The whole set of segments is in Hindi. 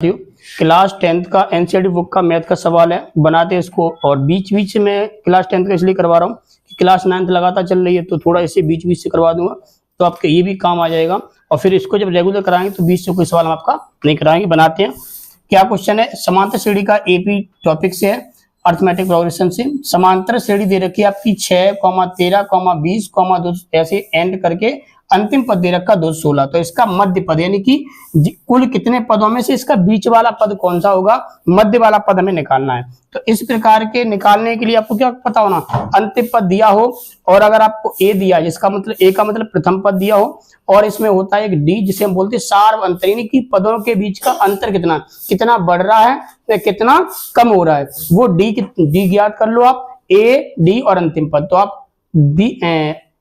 क्लास 10th का एनसीईआरटी बुक का मैथ का सवाल है, बनाते हैं इसको। और बीच बीच में क्लास 10th का इसलिए करवा रहा हूँ कि क्लास 9th लगातार चल रही है, तो थोड़ा इसे बीच बीच से करवा दूंगा तो आपके ये भी काम आ जाएगा। और फिर इसको जब रेगुलर कराएंगे तो बीच से कोई सवाल हम आपका नहीं कराएंगे। बनाते हैं। क्या क्वेश्चन है? समांतर श्रेणी का एपी टॉपिक से है, अर्थमेटिक प्रोग्रेशन से। समांतर श्रेणी दे रखी है आपकी 6, 13, 20, 2 ऐसे एंड करके अंतिम पद दे रखा 216। तो इसका मध्य पद यानी कि कुल कितने पदों में से इसका बीच वाला पद कौन सा होगा, मध्य वाला पद हमें निकालना है। तो इस प्रकार के निकालने के लिए आपको क्या पता होना, अंतिम पद दिया हो और अगर आपको ए दिया, जिसका मतलब ए का मतलब प्रथम पद दिया हो, और इसमें होता है एक डी जिसे हम बोलते हैं सार्व अंतर, यानी कि पदों के बीच का अंतर कितना बढ़ रहा है या कितना कम हो रहा है, वो डी ज्ञात कर लो आप, ए डी और अंतिम पद। तो आप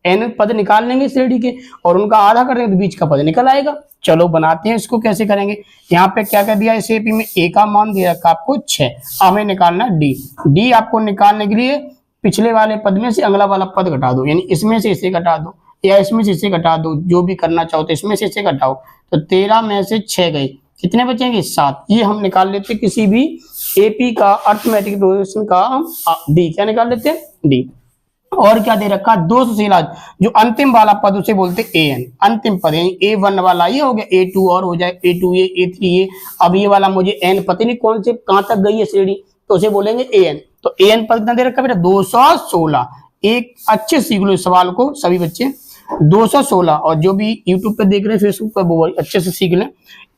एन पद निकाल लेंगे श्रेणी के और उनका आधा कर देंगे तो बीच का पद निकल आएगा। चलो बनाते हैं इसको। कैसे करेंगे? यहाँ पे क्या कर दिया, इस एपी में ए का मान दिया रखा आपको 6, हमें निकालना डी। डी आपको निकालने के लिए पिछले वाले पद में से अगला वाला पद घटा दो, यानी इसमें से इसे घटा दो या इसमें से इसे घटा दो, जो भी करना चाहो। तो इसमें से इसे घटाओ तो 13 में से 6 गए, कितने बचेंगे? 7। ये हम निकाल लेते किसी भी एपी का अर्थमेटिक प्रोग्रेशन का डी। क्या निकाल लेते हैं? डी। और क्या दे रखा? 216, जो अंतिम वाला पद उसे बोलते ए एन, अंतिम पद यानी A1 वाला ये हो गया, A2 और हो जाए, A2A, A3A। अब ये वाला मुझे एन पता नहीं कौन से कहां तक गई है श्रेणी, तो उसे बोलेंगे एन। तो एन पद कितना दे रखा बेटा? 216। एक अच्छे सीख लो इस सवाल को सभी बच्चे, 216। और जो भी यूट्यूब पे देख रहे हैं, फेसबुक पे, वो अच्छे से सीख लें।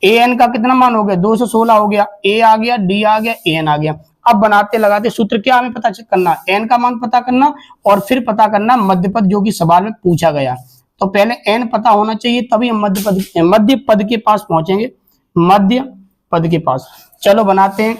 ए एन का कितना मान हो गया? 216 हो गया, ए आ गया, डी आ गया, ए एन आ गया। अब बनाते लगाते सूत्र क्या हमें पता करना, एन का मान पता करना और फिर पता करना मध्य पद, जो कि सवाल में पूछा गया। तो पहले एन पता होना चाहिए, तभी हम मध्य पद के पास पहुंचेंगे, मध्य पद के पास। चलो बनाते हैं।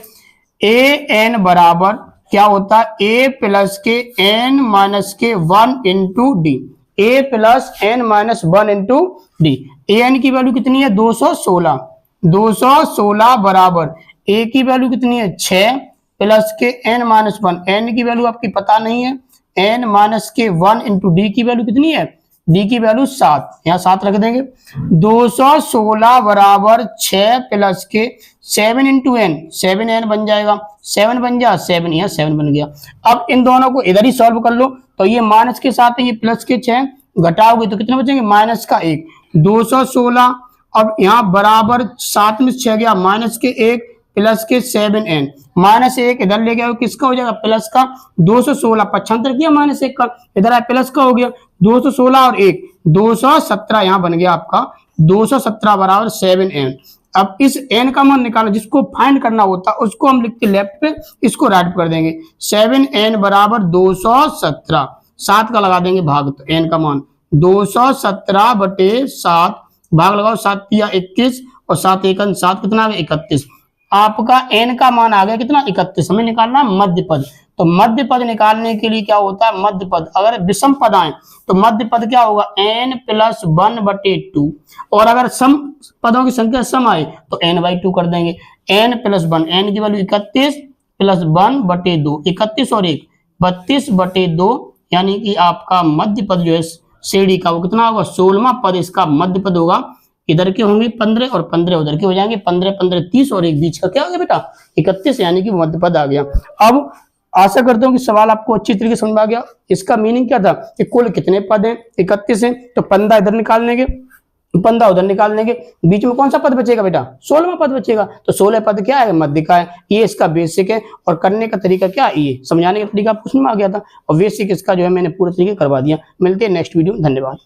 ए एन बराबर क्या होता है? ए प्लस के एन माइनस के 1 into D, A plus N minus 1 into D. A N की वैल्यू कितनी है? 216। 216 बराबर ए की वैल्यू कितनी है? 6 प्लस के एन माइनस 1, एन की वैल्यू आपकी पता नहीं है, एन माइनस के 1 इंटू डी की वैल्यू कितनी है? डी की वैल्यू 7, यहाँ 7 रख देंगे। 216 बराबर 6 प्लस के 7 इंटू एन, 7 एन बन जाएगा, 7 बन जा 7, यहाँ 7 बन गया। अब इन दोनों को इधर ही सॉल्व कर लो, तो ये माइनस के साथ है, ये प्लस के 6 घटाओगे तो कितने बचेंगे? माइनस का 1। 216 अब यहाँ बराबर 7 में 6 गया, माइनस के 1 प्लस के 7n, माइनस 1 इधर ले गया, किसका हो जाएगा? प्लस का। 216 पक्षांतर किया माइनस 1 का, इधर आया प्लस का हो गया। 216 और 1 217 यहाँ बन गया आपका, 217 बराबर 7n। अब इस n का मान निकालना, जिसको फाइंड करना होता है उसको हम लिखते लेफ्ट पे, इसको राइट कर देंगे। 7n बराबर 217, 7 का लगा देंगे भाग, तो n का मान 217 बटे 7, भाग लगाओ, 7 या 21 और 7 एकन 7, कितना आ गया? 31। आपका n का मान आ गया कितना? 31। हमें निकालना मध्य पद। तो मध्य पद निकालने के लिए क्या होता है? मध्य पद अगर विषम पद आए तो मध्य पद क्या होगा? n प्लस 1 बटे 2, और अगर सम पदों की संख्या सम आए तो n/2 कर देंगे। n प्लस 1, n की वैल्यू 31 प्लस 1 बटे 2, 31 और 1 32 बटे 2, यानी कि आपका मध्य पद जो है श्रेणी का वो कितना होगा? 16वां पद इसका मध्य पद होगा। इधर के होंगे 15 और 15 उधर के हो जाएंगे, 15 15 30 और एक बीच का क्या हो गया बेटा? 31, यानी कि मध्य पद आ गया। अब आशा करता हूँ कि सवाल आपको अच्छी तरीके से समझ आ गया। इसका मीनिंग क्या था कि कुल कितने पद हैं? 31 हैं, तो 15 इधर निकाल लेंगे, 15 उधर निकाल लेंगे, बीच में कौन सा पद बचेगा बेटा? 16वां पद बचेगा। तो 16 पद क्या है? मध्य का है। ये इसका बेसिक है, और करने का तरीका क्या है, ये समझाने का तरीका आपको समझ में आ गया था, और बेसिक इसका जो है मैंने पूरे तरीके करवा दिया। मिलते हैं नेक्स्ट वीडियो, धन्यवाद।